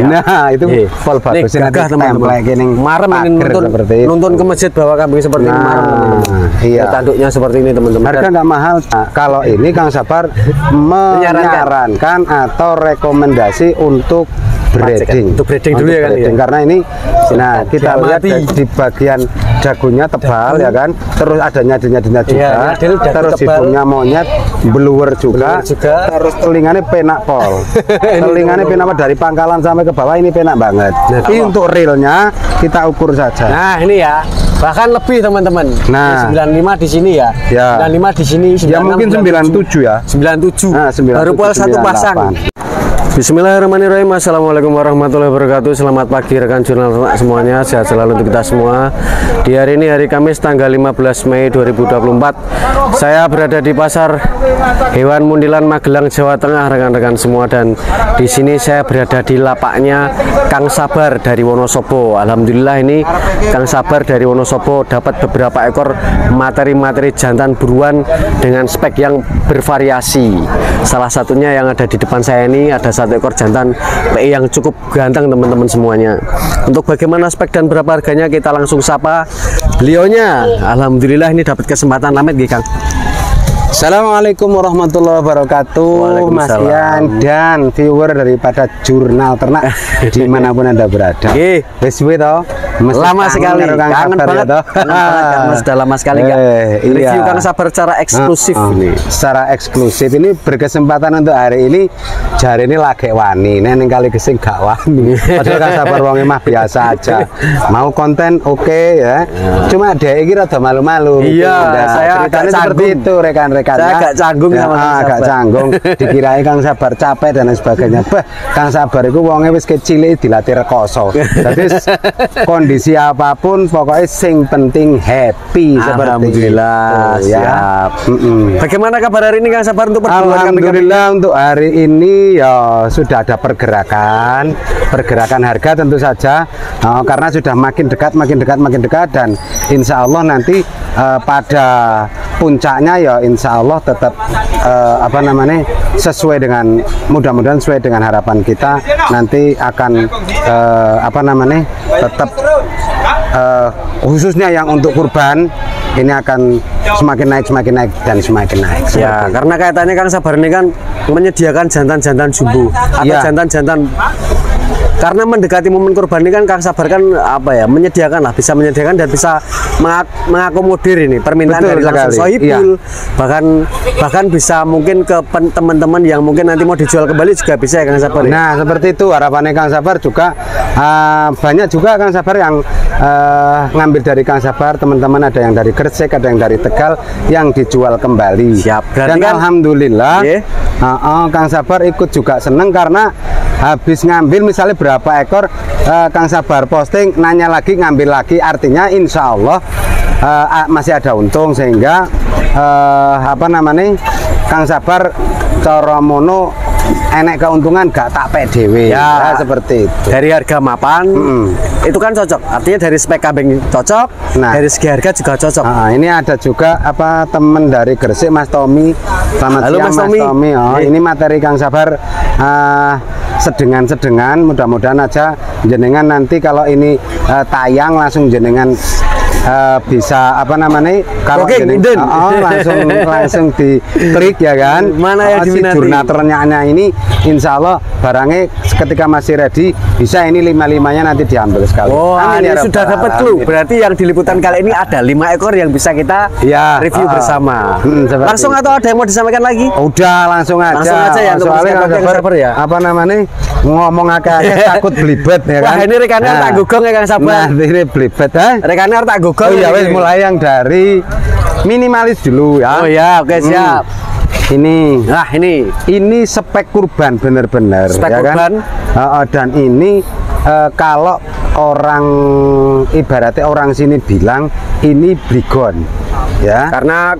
Nah, itu pol bagus gagah teman-teman. Marem ini nonton ke masjid bawa kambing seperti ini marem. Iya. Tanduknya seperti ini teman-teman. Harga nggak mahal. Kalau ini Kang Sabar menyarankan atau rekomendasi untuk breeding. Untuk breeding dulu ya kan ya. Karena ini nah kita lihat di bagian dagunya tebal ya kan. Terus ada nyadi-nyadinya juga. Terus hidungnya monyet, bluer juga. Terus telinganya penak pol. Telinganya penak dari pangkalan sampai ke bawah ini penak banget. Tapi untuk realnya kita ukur saja. Nah, ini ya. Bahkan lebih teman-teman. Nah, 95 di sini ya. 95 di sini, 96, ya mungkin 97 ya. 97. Nah, 97 baru pol satu pasang. Bismillahirrahmanirrahim. Assalamualaikum warahmatullahi wabarakatuh. Selamat pagi rekan jurnal ternak semuanya. Sehat selalu untuk kita semua. Di hari ini hari Kamis tanggal 15 Mei 2024. Saya berada di pasar hewan Mundilan Magelang, Jawa Tengah rekan-rekan semua, dan di sini saya berada di lapaknya Kang Sabar dari Wonosobo. Alhamdulillah ini Kang Sabar dari Wonosobo dapat beberapa ekor materi-materi jantan buruan dengan spek yang bervariasi. Salah satunya yang ada di depan saya ini ada satu ekor jantan PI yang cukup ganteng teman-teman semuanya. Untuk bagaimana spek dan berapa harganya kita langsung sapa beliaunya. Alhamdulillah ini dapat kesempatan lamet Kang. Assalamualaikum warahmatullahi wabarakatuh, Mas Ian dan viewer daripada jurnal ternak dimanapun Anda berada. Wes lama sekali, kangen banget, Mas, sudah lama sekali nggak review Kang Sabar secara eksklusif ini. Secara eksklusif ini berkesempatan untuk hari ini. Jari ini lagi wani, neng kali kesing gak wani. Padahal Kang Sabar wongnya mah biasa aja. Mau konten oke ya. Cuma dia ini rada malu-malu. Iya, saya agak seperti itu rekan-rekan. Saya agak canggung sama agak canggung. Dikirain Kang Sabar capek dan lain sebagainya. Kang Sabar itu wongnya wis kecil dilatih rekoso. Jadi kondisi apapun pokoknya sing penting happy. Alhamdulillah seperti itu, ya. Siap. Bagaimana kabar hari ini Kang Sabar untuk Alhamdulillah untuk hari ini ya sudah ada pergerakan harga tentu saja karena sudah makin dekat dan insya Allah nanti pada puncaknya ya insya Allah tetap sesuai dengan mudah-mudahan sesuai dengan harapan kita nanti akan tetap khususnya yang untuk kurban ini akan semakin naik dan semakin naik. Ya, karena kaitannya Kang Sabar ini kan menyediakan jantan-jantan jumbo atau jantan-jantan. Karena mendekati momen kurban ini kan Kang Sabar kan menyediakan bisa menyediakan dan bisa mengakomodir ini permintaan dari langsung sohibul, bahkan bisa mungkin ke teman-teman yang mungkin nanti mau dijual kembali juga bisa ya Kang Sabar. Nah, seperti itu harapannya Kang Sabar juga. Banyak juga Kang Sabar yang ngambil dari Kang Sabar, teman-teman ada yang dari Gresik, ada yang dari Tegal yang dijual kembali. Siap. Dan kan, alhamdulillah Kang Sabar ikut juga seneng karena habis ngambil misalnya berapa ekor Kang Sabar posting nanya lagi ngambil lagi, artinya insya Allah masih ada untung sehingga Kang Sabar cara mono enek keuntungan gak tak PDW ya, seperti itu. Dari harga mapan itu kan cocok, artinya dari spek kambing cocok, dari segi harga juga cocok. Ini ada juga temen dari Gresik, Mas Tommy. Selamat siang Mas Tommy. Ini materi Kang Sabar sedengan mudah-mudahan aja jenengan nanti kalau ini tayang langsung jenengan bisa kalau langsung diklik ya kan. Mana yang diminati? Jurnal ternyaknya ini insya Allah barangnya ketika masih ready bisa ini 5-5-nya nanti diambil sekali. Ini sudah dapat clue. Berarti yang di liputan kali ini ada 5 ekor yang bisa kita review bersama. Langsung atau ada yang mau disampaikan lagi? Udah langsung aja ya. Soalnya ngomong akeh takut belibet ya kan. Wah, ini rekannya tak gugong ya Kang Sabar. Ini belibet rekannya tak gugong. Ya wes mulai yang dari minimalis dulu ya. Oke, siap. Ini spek kurban bener-bener spek kurban kan? Dan ini kalau orang ibaratnya orang sini bilang ini bligon ya, karena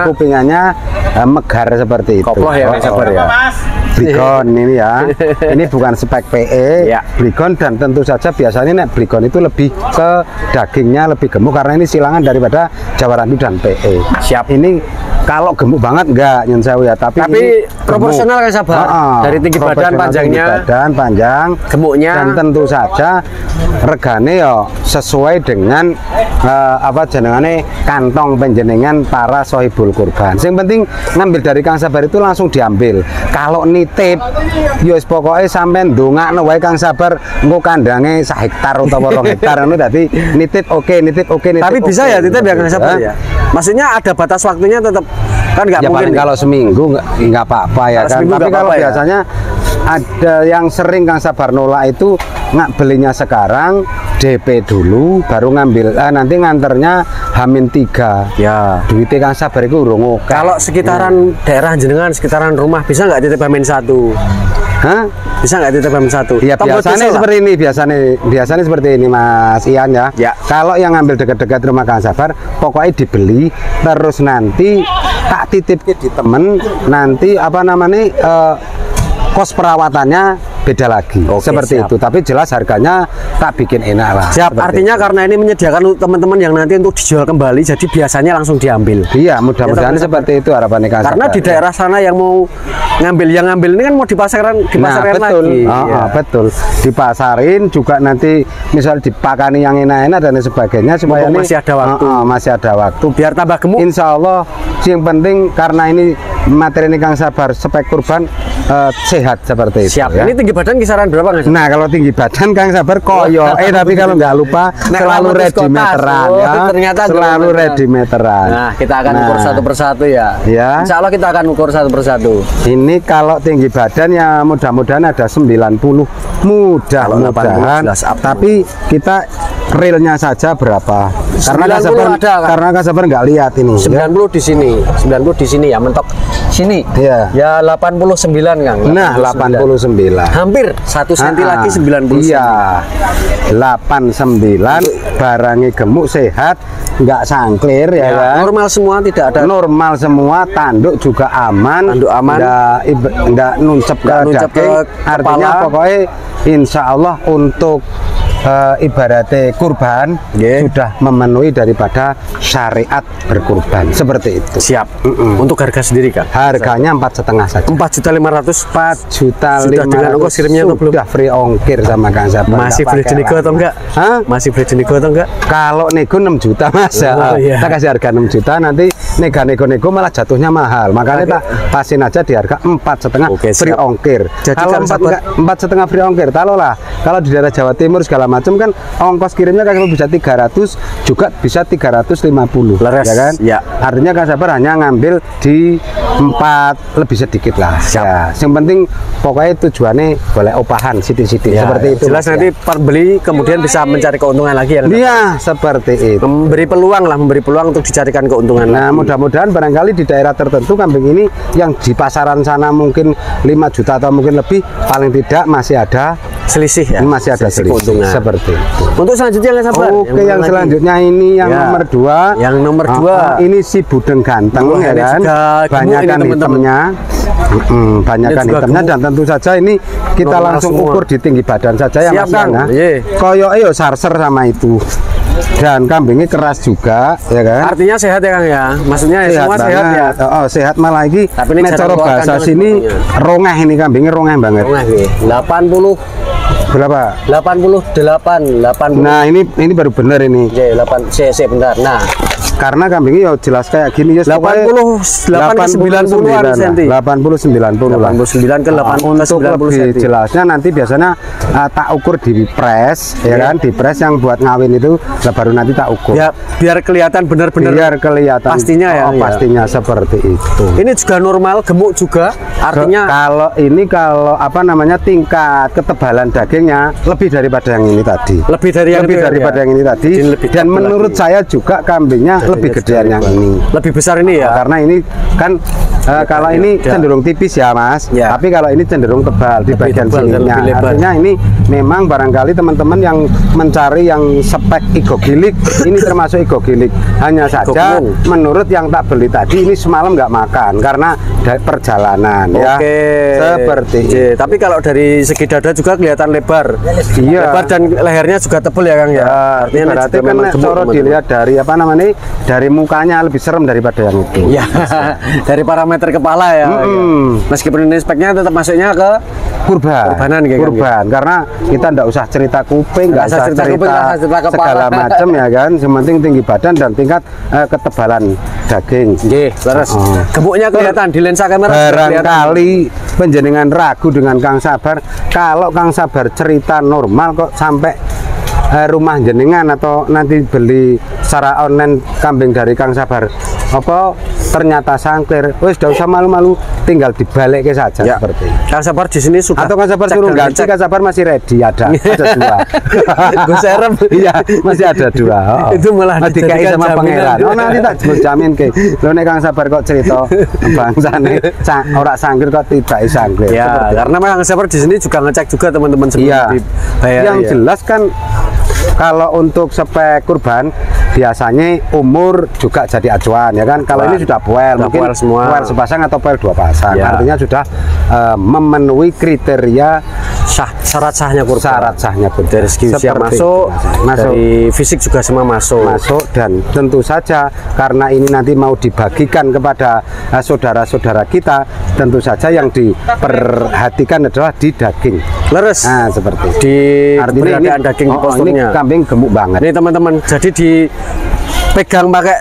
kupingannya megar seperti itu. Koploh ya Kang Sabar ya. Bligon ini ya. Ini bukan spek PE, bligon, dan tentu saja biasanya bligon itu lebih ke dagingnya lebih gemuk karena ini silangan daripada Jawa Randu dan PE. Siap. Ini Kalau gemuk banget enggak nyun sewu ya, tapi proporsional Kang Sabar. Dari tinggi badan, panjangnya, panjang, gemuknya, dan tentu saja regane ya sesuai dengan apa jenengane kantong penjenengan para sohibul kurban. Yang penting ngambil dari Kang Sabar itu langsung diambil. Kalau nitip yo pokoknya sampean ndongakno wae Kang Sabar engko kandange 1 hektar utawa 2 hektar ngono dadi nitip oke. Tapi bisa ya titip ya Kang Sabar ya. Maksudnya ada batas waktunya tetap kan nggak ya, mungkin kalau seminggu nggak apa-apa ya kan. Tapi kalau biasanya ada yang sering Kang Sabar nolak itu belinya sekarang DP dulu baru ngambil nanti nganternya H-3 ya duitnya Kang Sabar itu urung oke. Kalau sekitaran daerah jenengan sekitaran rumah bisa nggak titip H-1? Hah? Bisa nggak titip H-1? Ya biasanya seperti ini, biasanya seperti ini Mas Ian ya. Kalau yang ngambil dekat-dekat rumah Kang Sabar pokoknya dibeli terus nanti tak titip di temen, nanti apa namanya kos perawatannya beda lagi. Seperti itu, tapi jelas harganya tak bikin enak lah. Artinya itu. Karena ini menyediakan teman-teman yang nanti untuk dijual kembali, jadi biasanya langsung diambil. Iya, mudah-mudahan ya, seperti itu harapannya Kang Sabar. Karena di daerah sana yang mau ngambil ini kan mau dipasarkan betul. Lagi. Betul. Dipasarin juga nanti misal dipakani yang enak-enak dan sebagainya supaya masih ada waktu. Masih ada waktu biar tambah gemuk. Insya Allah yang penting karena ini materi ini Kang Sabar spek kurban sehat seperti itu. Siap. Ya. Ini tinggi badan kisaran berapa Kang? Nah, kalau tinggi badan Kang Sabar koyo tapi kalau nggak lupa selalu ready meteran ya. Ternyata selalu ready meteran. Nah, kita akan ukur satu persatu ya. Insya Allah kita akan ukur satu persatu. Ini kalau tinggi badan ya mudah-mudahan ada 90. Mudah-mudahan. Tapi kita realnya saja berapa? Karena Kang Sabar nggak lihat ini. 90 ya? Di sini. 90 di sini ya, mentok sini. Iya. Ya 89 Kang. Nah, 89. Hampir 1 cm lagi 90. Iya. 89 barangnya gemuk sehat, nggak sangklir ya kan. Normal semua, tidak ada. Normal semua, tanduk juga aman. Tanduk aman. Nggak nuncep ke daging. Artinya pokoknya insya Allah untuk ibaratnya kurban sudah memenuhi daripada syariat berkurban seperti itu. Siap. Untuk harga sendiri Kang? Harganya 4,5 saja. 4.500.000. Sudah dengan ongkos kirimnya atau belum? Sudah free ongkir sama Kang Sabar. Masih boleh dinego atau enggak? Masih boleh dinego atau enggak? Kalau nego 6 juta Mas. Kita kasih harga 6 juta nanti nego malah jatuhnya mahal. Makanya tak pasin aja di harga 4,5 free ongkir. Jadi kalau 4,5 free ongkir, kalau di daerah Jawa Timur segala macam kan ongkos kirimnya kan bisa 300 juga bisa 350 ya kan ya. Artinya Kang Sabar hanya ngambil di 4 lebih sedikit lah ya. Yang penting pokoknya tujuannya boleh opahan siti-siti ya, seperti itu jelas nanti pembeli kemudian bisa mencari keuntungan lagi ya. Iya seperti itu, memberi peluang untuk dicarikan keuntungan. Nah mudah-mudahan barangkali di daerah tertentu kambing ini yang di pasaran sana mungkin 5 juta atau mungkin lebih, paling tidak masih ada selisih ya, masih ada selisih seperti itu. Untuk selanjutnya Kang Sabar. Oke, yang selanjutnya ini yang nomor 2. Yang nomor 2 ini si budeng ganteng ya kan. Banyakan hitamnya. Banyakan hitamnya dan tentu saja ini kita langsung ukur di tinggi badan saja ya Mas Kang. Koyoke yo sarser sama itu. Dan kambingnya keras juga ya kan. Artinya sehat ya Kang ya. Maksudnya semua sehat ya. Sehat malah lagi. Tapi ini cara bahasa sini rongeh, ini kambingnya rongeh banget. 80 berapa? 88. Nah, ini baru bener ini. Oke, 8 cc bentar. Nah, karena kambingnya ya jelas kayak gini ya 88 ke 90-an cm. 89 ke 80 untuk lebih jelasnya nanti biasanya tak ukur di press ya kan, di press yang buat ngawin itu baru nanti tak ukur. Ya, biar kelihatan benar-benar. Biar kelihatan pastinya ya. Pastinya seperti itu. Ini juga normal, gemuk juga. Artinya kalau apa namanya tingkat ketebalan dagingnya lebih daripada yang ini tadi. Lebih daripada yang ini tadi. Dan menurut saya juga kambingnya lebih gedean yang ini. Lebih besar ini ya. Karena ini kan kalau ini cenderung tipis ya Mas. Tapi kalau ini cenderung tebal di bagian sininya. Artinya ini memang barangkali teman-teman yang mencari yang spek igogilik ini termasuk igogilik. Hanya saja menurut yang tak beli tadi ini semalam nggak makan karena perjalanan ya. Seperti itu. Tapi kalau dari segi dada juga kelihatan lebar. Iya. Lebar dan lehernya juga tebal ya Kang ya. Artinya berarti kan cara dilihat dari apa namanya dari mukanya lebih serem daripada yang itu. Ya, dari parameter kepala ya. Meskipun ini speknya tetap masuknya ke kurbanan gitu. Kurban, karena kita nggak usah cerita kuping, nggak usah cerita segala macam ya kan. Sementing tinggi badan dan tingkat ketebalan daging. Terus gemuknya kelihatan di lensa kamera. Barangkali penjenengan ragu dengan Kang Sabar, kalau Kang Sabar cerita normal kok sampai rumah jenengan atau nanti beli secara online kambing dari Kang Sabar apa ternyata sangklir, wes tidak usah malu-malu, tinggal dibalik ke saja ya. Seperti Kang Sabar di sini sudah, atau Kang Sabar suruh ganti, Kang Sabar masih ready, ada 2. Gue serem. Iya, masih ada 2. Itu malah dijadikan sama pangeran. Nanti tak jamin ke. Lo nek Kang Sabar kok cerita bangsane ora sangklir kok tidak sangklir. Ya, karena Kang Sabar di sini juga ngecek juga teman-teman sebelum dibayar. Yang jelas kan kalau untuk spek kurban biasanya umur juga jadi acuan ya kan. Kalau ini sudah poel, mungkin poel sepasang atau poel 2 pasang. Artinya sudah memenuhi kriteria syarat sahnya kurban. Syarat sahnya kurban. Dari segi usia masuk, dari fisik juga semua masuk. Dan tentu saja karena ini nanti mau dibagikan kepada saudara-saudara kita, tentu saja yang diperhatikan adalah di daging. Leres. Nah, seperti di keberadaan daging di posturnya. Ini kambing gemuk banget. Ini teman-teman, jadi dipegang pakai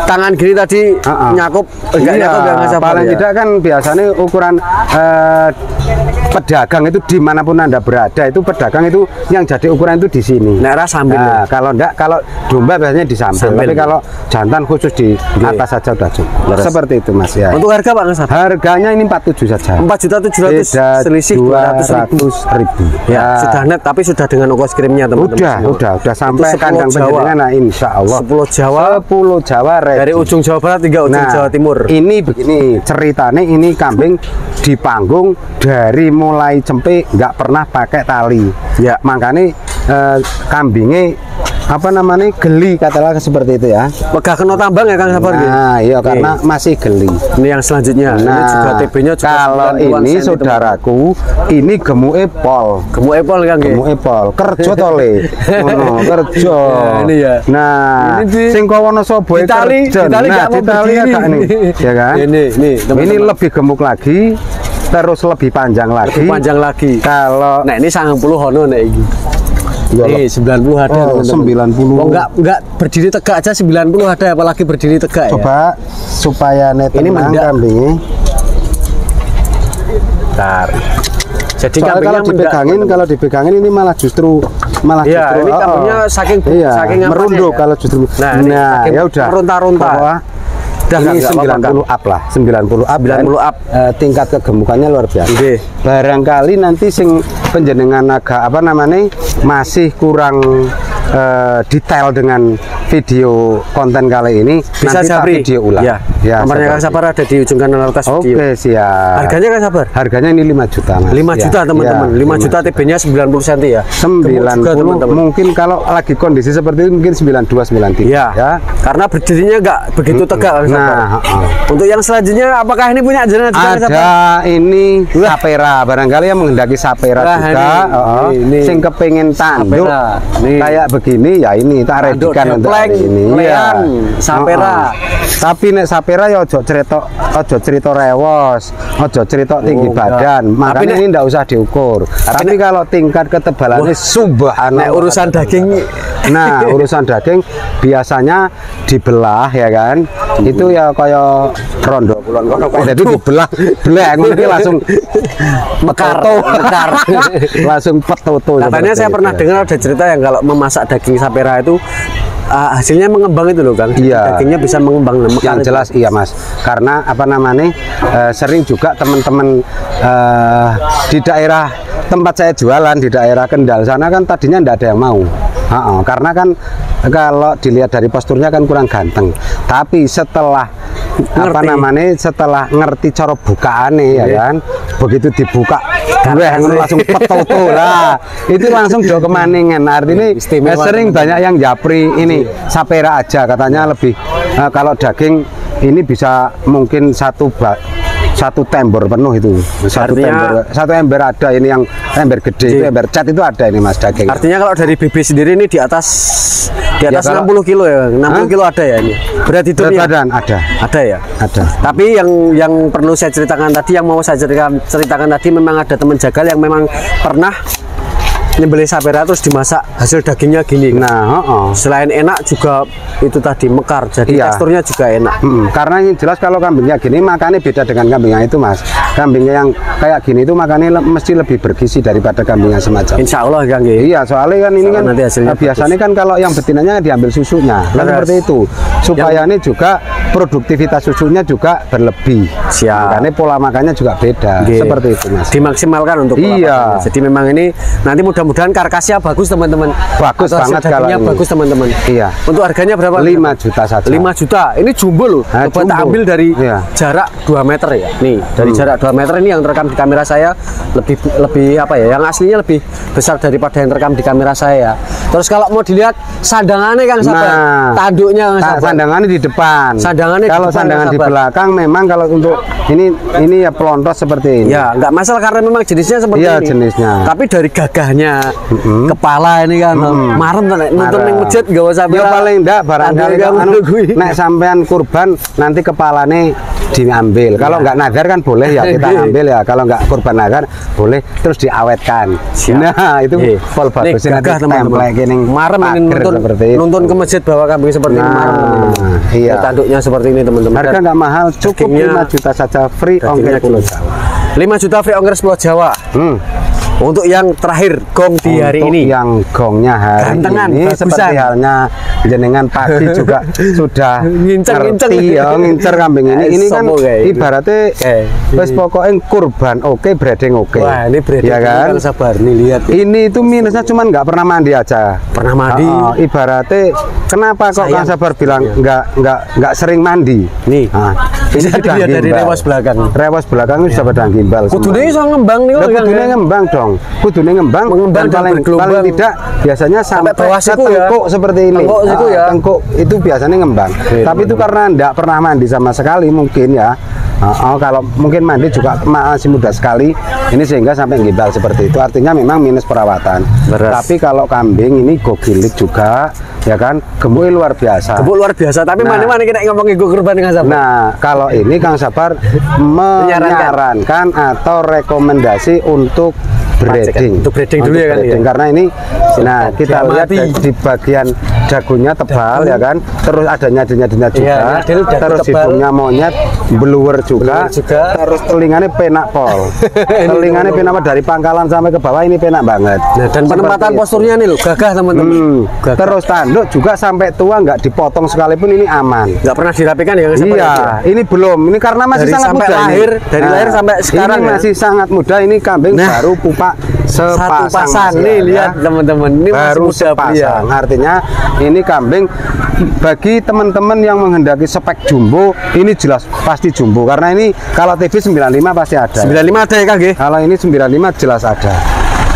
tangan gini tadi nyakup enggak nyakup Kang Sabar. Paling tidak kan biasanya ukuran pedagang itu dimanapun Anda berada, itu pedagang itu yang jadi ukuran itu di sini. Nah, sambil. Kalau enggak, kalau domba biasanya di samping, tapi kalau jantan khusus di atas saja udah cukup. Seperti itu Mas ya. Untuk harga Pak Kang Sabar? Harganya ini 47 saja. 4.700.000, selisih 200.000. Ya, sudah net, tapi sudah dengan ongkos kirimnya teman-teman. Udah sampai kandang penjenengan. Nah, insya Allah. 10 Jawa ready. Dari ujung Jawa Barat hingga ujung Jawa Timur. Ini begini ceritanya, ini kambing di panggung dari mulai cempe nggak pernah pakai tali. Ya, makanya kambingnya apa namanya geli, katakanlah seperti itu ya. Megah kena tambang ya Kang Sabar. Nah iya, karena masih geli. Ini yang selanjutnya. Ini juga TB-nya juga. Kalau ini saudaraku, ini gemuke pol. Gemuke pol Kang. Gemuke pol. Kerja tole. Ngono, kerja. Ini ya. Nah, sing Wonosobo kerja. Nah, ditali agak nih. Ya kan? Ini lebih gemuk lagi. Terus lebih panjang lagi. Kalau nah ini 90 hono nek iki. Nih 90 ada. 90. Oh, enggak berdiri tegak aja 90 ada, apalagi berdiri tegak. Coba ya? Supaya net ini kambingnya. Bentar. Jadi kalau dipegangin ini malah justru ini kambingnya saking merunduk kalau justru. Nah, ya udah. Meronta-ronta. Ini 90 up lah, 90 up. Tingkat kegemukannya luar biasa. Barangkali nanti sing penjenengan agak apa namanya masih kurang detail dengan video konten kali ini, bisa nanti video ulang. Ya, nomornya Kang Sabar ada di ujung kanan atas video. Oke, siap. Harganya Kang Sabar? Harganya ini 5 juta Mas. 5 juta teman-teman. 5 juta TB-nya 90 cm ya. 90 mungkin kalau lagi kondisi seperti itu mungkin 92 93 ya. Karena berdirinya enggak begitu tegak Kang Sabar. Untuk yang selanjutnya apakah ini punya jenengan Kang Sabar? Ada ini sapera, barangkali yang menghendaki sapera juga. Sing kepengin tanduk kayak begini ya, ini tak redikan untuk ini ya. Sapera. Tapi nek sapera ya ojo cerita rewos, ojo cerita tinggi badan. Makanya ini ndak usah diukur. Tapi kalau tingkat ketebalannya subhanallah. Urusan daging. Nah, urusan daging biasanya dibelah ya kan. Itu ya kayak rondo kulon kono. Jadi dibelah, ini langsung mekar. Langsung petoto. Katanya saya pernah dengar ada cerita yang kalau memasak daging sapera itu hasilnya mengembang itu loh Kang. Iya. Dagingnya bisa mengembang. Yang jelas iya Mas. Karena apa namanya sering juga teman-teman di daerah tempat saya jualan di daerah Kendal sana kan tadinya tidak ada yang mau. Karena kan kalau dilihat dari posturnya kan kurang ganteng. Tapi setelah setelah ngerti cara bukaannya ya kan, begitu dibuka langsung petoto lah, itu langsung do kemaningan. Artinya sering banyak yang japri ini sapera aja katanya lebih kalau daging ini bisa mungkin satu tembor penuh itu. Satu ember ada ini yang ember gede itu ember cat itu ada ini Mas daging. Artinya kalau dari BB sendiri ini di atas ya, 60 kilo ya. 60 kilo ada ya ini. Berat badan ada. Ada ya? Ada. Tapi yang perlu saya ceritakan tadi, yang mau saya ceritakan tadi, memang ada teman jagal yang memang pernah nyembelih sapera terus dimasak, hasil dagingnya gini. Nah, selain enak juga itu tadi mekar, jadi teksturnya juga enak. Karena ini jelas kalau kambingnya gini makannya beda dengan kambingnya itu Mas. Kambingnya yang kayak gini itu makannya mesti lebih bergizi daripada kambingnya semacam. Insya Allah Kang. Iya, soalnya kan ini kan biasanya kan kalau yang betinanya diambil susunya, kan seperti itu. Supaya ini juga produktivitas susunya juga berlebih. Makanya pola makannya juga beda. Seperti itu Mas. Dimaksimalkan untuk pola makannya. Jadi memang ini nanti mudah-mudahan karkasnya bagus teman-teman. Bagus banget kalau ini. Bagus teman-teman. Iya. Untuk harganya berapa? 5 juta saja. 5 juta. Ini jumbo loh. Coba kita ambil dari jarak 2 meter ya. Nih, dari jarak 2 meter ini yang terekam di kamera saya lebih apa ya? Yang aslinya lebih besar daripada yang terekam di kamera saya. Terus kalau mau dilihat sandangannya Kang Sabar. Tanduknya Kang Sabar. Sandangannya di depan. Sandangannya kalau di depan, sandangan di belakang memang kalau untuk ini ya pelontos seperti ini. Ya, nggak masalah karena memang jenisnya seperti ini. Jenisnya. Tapi dari gagahnya kepala ini kan marem nonton yang masjid gak usah ya paling enggak barangkali nek sampean kurban nanti kepalane diambil. Kalau nggak nazar kan boleh ya kita ambil ya. Kalau nggak kurban nazar boleh terus diawetkan. Nah, itu pol bagus nanti template gini. Marem ini nonton ke masjid bawa kambing seperti ini marem teman-teman. Iya. Tanduknya seperti ini teman-teman. Harga nggak mahal, cukup 5 juta saja free ongkir Pulau Jawa. 5 juta free ongkir Pulau Jawa. Untuk yang terakhir gong di hari ini. Yang gongnya hari ini seperti halnya jenengan pagi juga sudah ngerti ya ngincer kambing ini. Ini kan ibaratnya wes pokoknya kurban breeding Wah, ini breeding ya kan? Sabar nih lihat. Ini itu minusnya cuman nggak pernah mandi aja. Pernah mandi. Ibaratnya kenapa kok Kang Sabar bilang nggak sering mandi? Nih. Ini sudah dari rewas belakang. Rewas belakang itu sudah pada gimbal. Kudune iso ngembang nih kan. Kudune ngembang dong. Kudune ngembang dan paling tidak biasanya sampai bawah siku ya. Tengkuk seperti ini. Tengkuk itu biasanya ngembang. Tapi itu karena enggak pernah mandi sama sekali mungkin ya. Kalau mungkin mandi juga masih muda sekali ini sehingga sampai gimbal seperti itu, artinya memang minus perawatan. Tapi kalau kambing ini gogilik juga ya kan, gemuk luar biasa. Gemuk luar biasa, tapi mana-mana kita ngomongin kurban Kang Sabar. Nah, kalau ini Kang Sabar menyarankan atau rekomendasi untuk breeding. Untuk breeding dulu ya kan ya? Karena ini kita lihat di bagian dagunya tebal ya kan, terus ada nyadi-nyadinya juga, terus hidungnya monyet, bluer juga, terus telinganya penak pol. Telinganya penak dari pangkalan sampai ke bawah ini penak banget. Dan penempatan posturnya nih loh gagah teman-teman. Terus tanduk juga sampai tua nggak dipotong sekalipun ini aman. Nggak pernah dirapikan ya? Iya, ini belum. Ini karena masih sangat muda. Dari lahir sampai sekarang ini masih sangat muda. Ini kambing baru pupa sepasang. Nih lihat teman-teman, ini baru sepasang. Artinya ini kambing bagi teman-teman yang menghendaki spek jumbo, ini jelas pasti jumbo karena ini kalau TV 95 pasti ada. 95 ada ya Kang? Kalau ini 95 jelas ada.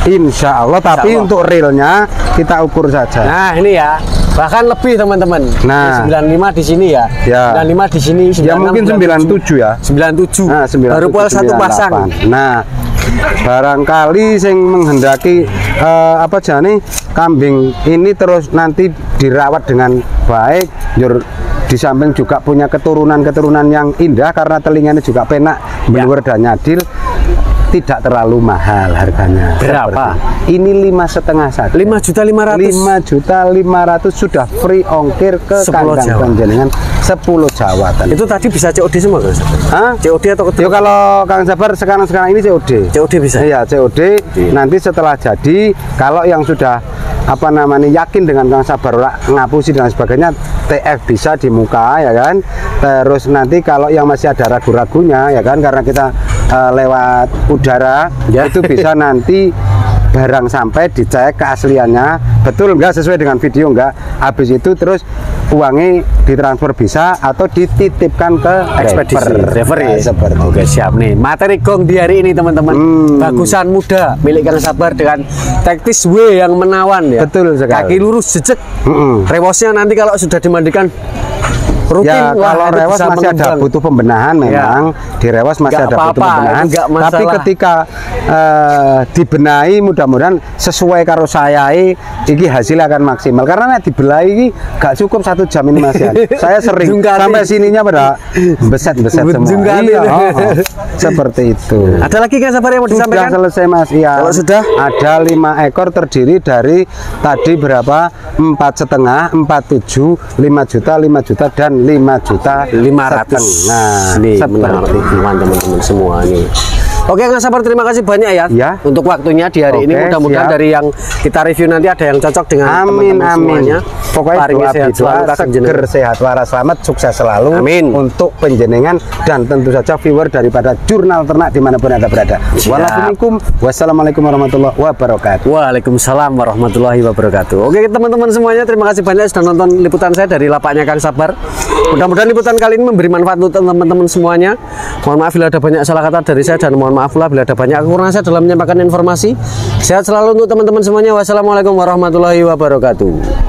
Insya Allah, tapi untuk realnya kita ukur saja. Nah ini ya, bahkan lebih teman-teman. Nah, 95 di sini ya. 95 di sini. Ya mungkin 97 ya. 97. Nah, 97 baru pol satu pasang. Nah, barangkali yang menghendaki apa jane kambing ini terus nanti dirawat dengan baik, di samping juga punya keturunan yang indah karena telinganya juga penak, bluer dan nyadil. Tidak terlalu mahal harganya. Berapa? Ini 5,5 saja. 5.500.000. 5.500.000 sudah free ongkir ke kandang panjenengan 10 Jawa. Itu tadi bisa COD semua Kang Sabar? Hah? COD atau ketemu? Ya kalau Kang Sabar sekarang ini COD. COD bisa? Iya COD. Nanti setelah jadi, kalau yang sudah apa namanya yakin dengan Kang Sabar ngapusi dan sebagainya, TF bisa di muka ya kan. Terus nanti kalau yang masih ada ragu-ragunya ya kan, karena kita lewat udara ya, itu bisa nanti barang sampai dicek keasliannya betul enggak sesuai dengan video enggak, habis itu terus uangnya ditransfer bisa atau dititipkan ke ekspedisi driver ya. Seperti oke siap nih materi gong di hari ini teman-teman. Bagusan muda milik Kang Sabar dengan taktis W yang menawan ya. Betul sekali. Kaki lurus jejak. Rewosnya nanti kalau sudah dimandikan rutin. Ya, kalau rewas masih ada butuh pembenahan memang. Di rewas masih ada butuh pembenahan. Tapi ketika dibenahi mudah-mudahan sesuai karo saya iki hasilnya akan maksimal. Karena dibelai iki gak cukup 1 jam ini Mas Yan. Saya sering sampai sininya pada beset-beset semua. Seperti itu. Ada lagi kan sabar yang mau disampaikan? Sudah selesai Mas. Iya. Kalau sudah ada 5 ekor terdiri dari tadi berapa? 4,5, 47, 5 juta, 5 juta dan 5 juta 500. Nah, nih teman-teman semua nih. Oke Kang Sabar, terima kasih banyak ya, untuk waktunya di hari ini. Mudah-mudahan dari yang kita review nanti ada yang cocok dengan teman-teman semuanya. Pokoknya seger, sehat, waras, selamat, sukses selalu. Amin. Untuk penjenengan dan tentu saja viewer daripada Jurnal Ternak dimanapun Anda berada. Wassalamualaikum warahmatullahi wabarakatuh. Waalaikumsalam warahmatullahi wabarakatuh. Oke teman-teman semuanya, terima kasih banyak sudah nonton liputan saya dari lapaknya Kang Sabar. Mudah-mudahan liputan kali ini memberi manfaat untuk teman-teman semuanya. Mohon maaf bila ada banyak salah kata dari saya, dan mohon maaf pula bila ada banyak kekurangan saya dalam menyampaikan informasi. Sehat selalu untuk teman-teman semuanya. Wassalamualaikum warahmatullahi wabarakatuh.